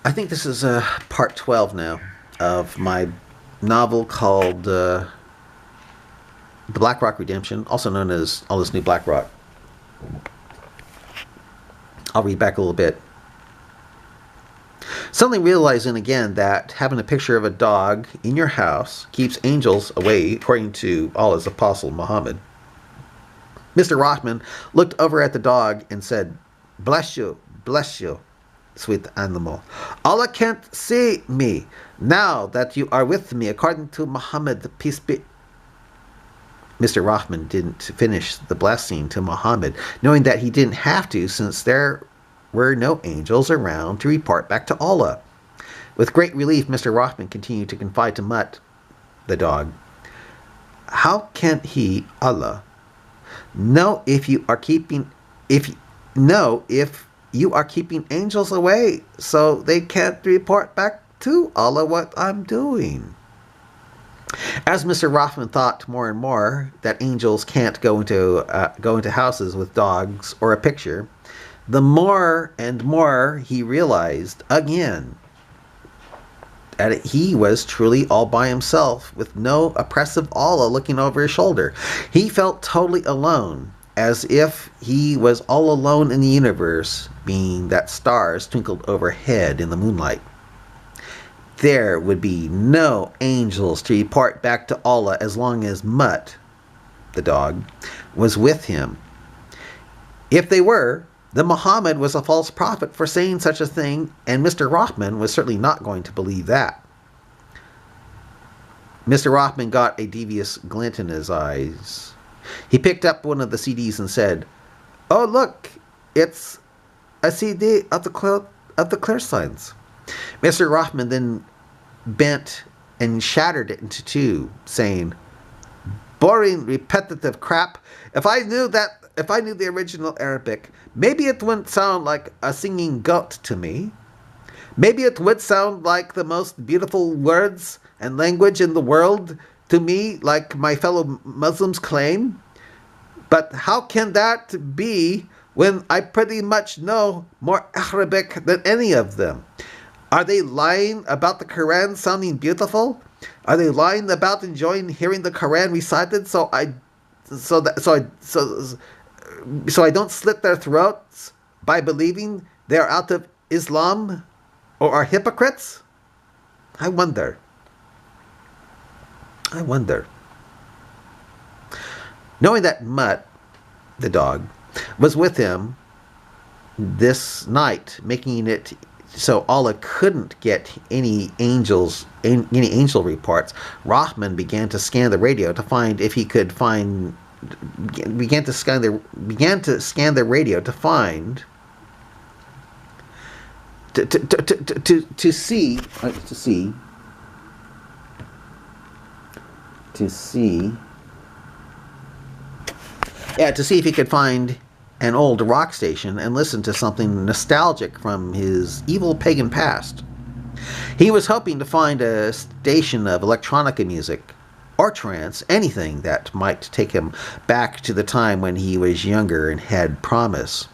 I think this is part 12 now of my novel called The Black Rock Redemption, also known as All This New Black Rock. I'll read back a little bit. Suddenly realizing again that having a picture of a dog in your house keeps angels away, according to Allah's apostle Muhammad, Mr. Rahman looked over at the dog and said, bless you, sweet animal. Allah can't see me now that you are with me, according to Muhammad, peace be. Mr. Rahman didn't finish the blessing to Muhammad, knowing that he didn't have to since there were no angels around to report back to Allah. With great relief, Mr. Rahman continued to confide to Mutt, the dog, how can he, Allah, know if you are keeping angels away so they can't report back to Allah what I'm doing? As Mr. Rahman thought more and more that angels can't go into houses with dogs or a picture, the more and more he realized again that he was truly all by himself with no oppressive Allah looking over his shoulder. He felt totally alone, as if he was all alone in the universe, being that stars twinkled overhead in the moonlight. There would be no angels to report back to Allah as long as Mutt, the dog, was with him. If they were, then Muhammad was a false prophet for saying such a thing, and Mr. Rahman was certainly not going to believe that. Mr. Rahman got a devious glint in his eyes. He picked up one of the CDs and said, "Oh, look, it's a CD of the clear signs." Mr. Rahman then bent and shattered it into two, saying, "Boring, repetitive crap. If I knew the original Arabic, maybe it wouldn't sound like a singing goat to me. Maybe it would sound like the most beautiful words and language in the world to me, like my fellow Muslims claim. But how can that be when I pretty much know more Arabic than any of them? Are they lying about the Koran sounding beautiful? Are they lying about enjoying hearing the Koran recited so I don't slit their throats by believing they are out of Islam or are hypocrites? I wonder. Knowing that Mutt, the dog, was with him this night, making it so Allah couldn't get any angel reports, Rahman began to scan the radio to find if he could find. Began to scan the radio to find to see if he could find an old rock station and listen to something nostalgic from his evil pagan past. He was hoping to find a station of electronica music or trance, anything that might take him back to the time when he was younger and had promise.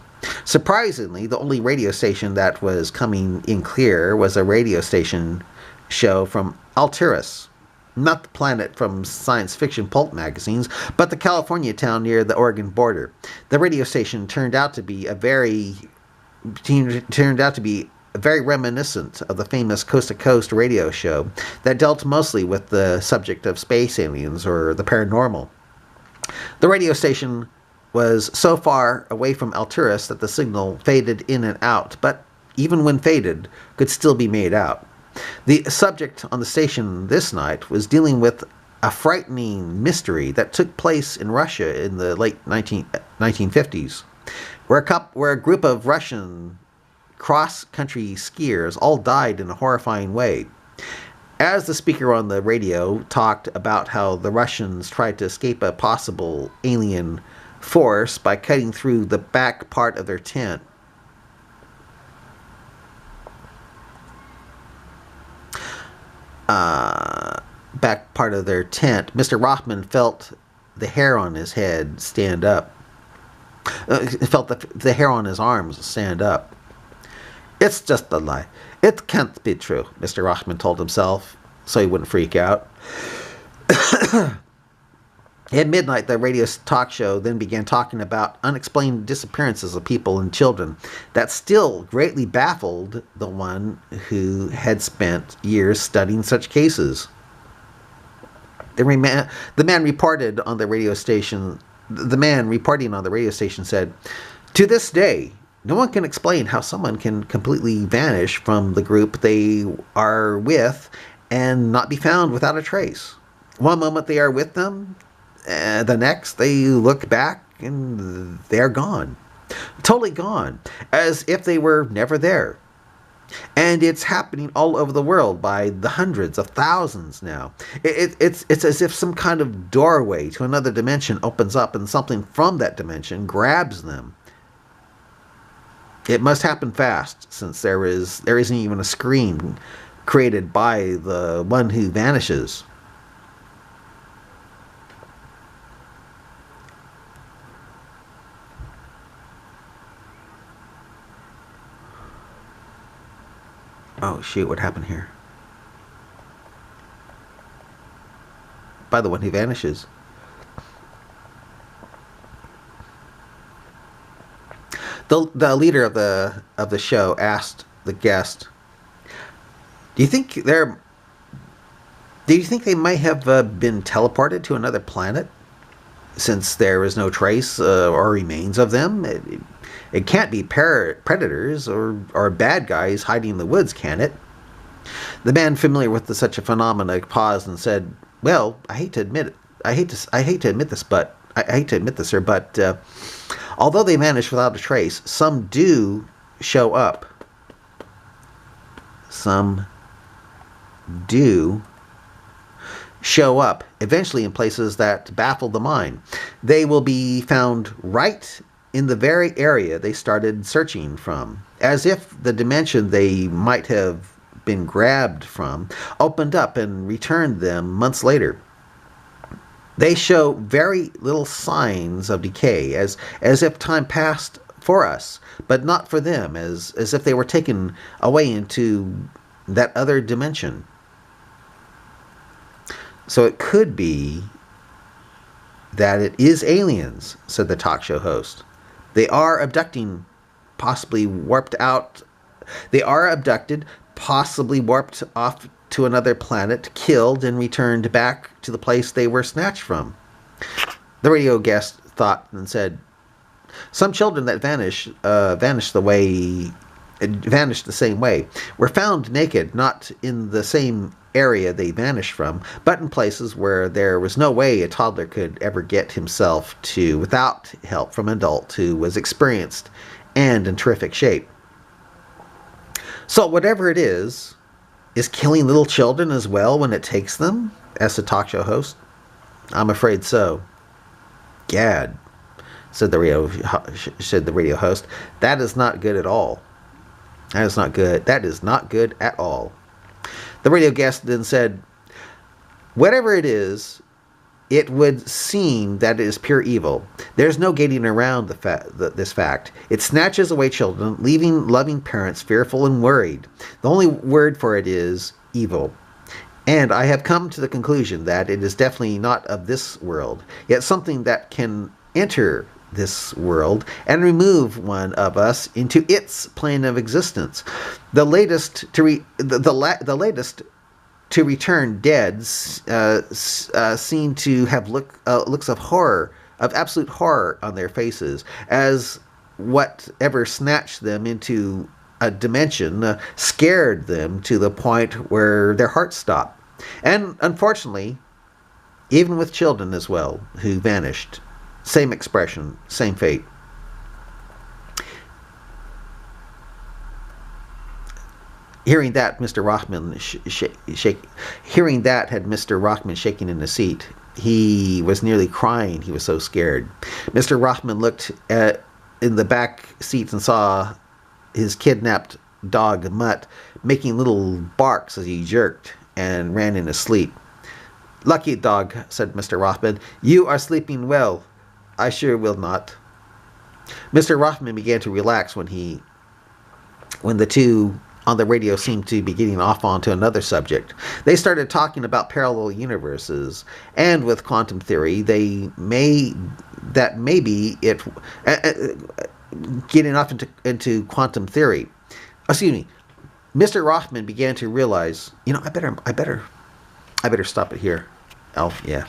Surprisingly, the only radio station that was coming in clear was a radio station show from Alturas, not the planet from science fiction pulp magazines, but the California town near the Oregon border. The radio station turned out to be very reminiscent of the famous Coast to Coast radio show that dealt mostly with the subject of space aliens or the paranormal. The radio station was so far away from Alturas that the signal faded in and out, but even when faded, could still be made out. The subject on the station this night was dealing with a frightening mystery that took place in Russia in the late 1950s, where a group of Russian cross-country skiers all died in a horrifying way. As the speaker on the radio talked about how the Russians tried to escape a possible alien force by cutting through the back part of their tent, Mr. Rahman felt the hair on his head stand up. Felt the hair on his arms stand up. It's just a lie. It can't be true, Mr. Rahman told himself, so he wouldn't freak out. At midnight, the radio talk show then began talking about unexplained disappearances of people and children that still greatly baffled the one who had spent years studying such cases. The man reported on the radio station. The man reporting on the radio station said, "To this day, no one can explain how someone can completely vanish from the group they are with and not be found without a trace. One moment they are with them, the next they look back and they're gone. Totally gone, as if they were never there. And it's happening all over the world by the hundreds of thousands now. It's as if some kind of doorway to another dimension opens up and something from that dimension grabs them. It must happen fast, since there isn't even a screen created by the one who vanishes." Oh, shoot, what happened here? By the one who vanishes. The leader of the show asked the guest, Do you think they might have been teleported to another planet? Since there is no trace or remains of them, it can't be predators or bad guys hiding in the woods, can it? The man familiar with such a phenomenon paused and said, "Well, I hate to admit this, sir, but although they vanish without a trace, some do show up. Some do show up eventually in places that baffle the mind. They will be found right in the very area they started searching from, as if the dimension they might have been grabbed from opened up and returned them months later. They show very little signs of decay, as if time passed for us, but not for them, as if they were taken away into that other dimension. So it could be that it is aliens," said the talk show host. They are abducted, possibly warped off to another planet, killed, and returned back to the place they were snatched from. The radio guest thought and said, "Some children that vanished the same way, were found naked, not in the same area they vanished from, but in places where there was no way a toddler could ever get himself to without help from an adult who was experienced and in terrific shape." "So whatever it is killing little children as well when it takes them?" asked the talk show host. "I'm afraid so." "Gad," said the radio host. "That is not good at all. That is not good. That is not good at all." The radio guest then said, "Whatever it is, it would seem that it is pure evil. There's no getting around this fact. It snatches away children, leaving loving parents fearful and worried. The only word for it is evil. And I have come to the conclusion that it is definitely not of this world, yet something that can enter this world and remove one of us into its plane of existence. The latest to return dead seem to have looks of horror, of absolute horror on their faces, as whatever snatched them into a dimension scared them to the point where their hearts stopped. And unfortunately, even with children as well, who vanished, same expression, same fate." Hearing that, Mr. Rahman had Mr. Rahman shaking in his seat. He was nearly crying. He was so scared. Mr. Rahman looked in the back seats and saw his kidnapped dog Mutt making little barks as he jerked and ran in his sleep. "Lucky dog," said Mr. Rahman. "You are sleeping well. I sure will not." Mr. Rahman began to relax when he when the two on the radio seemed to be getting off onto another subject. They started talking about parallel universes, and with quantum theory, maybe it getting off into quantum theory. Excuse me. Mr. Rahman began to realize, I better stop it here. Oh, yeah.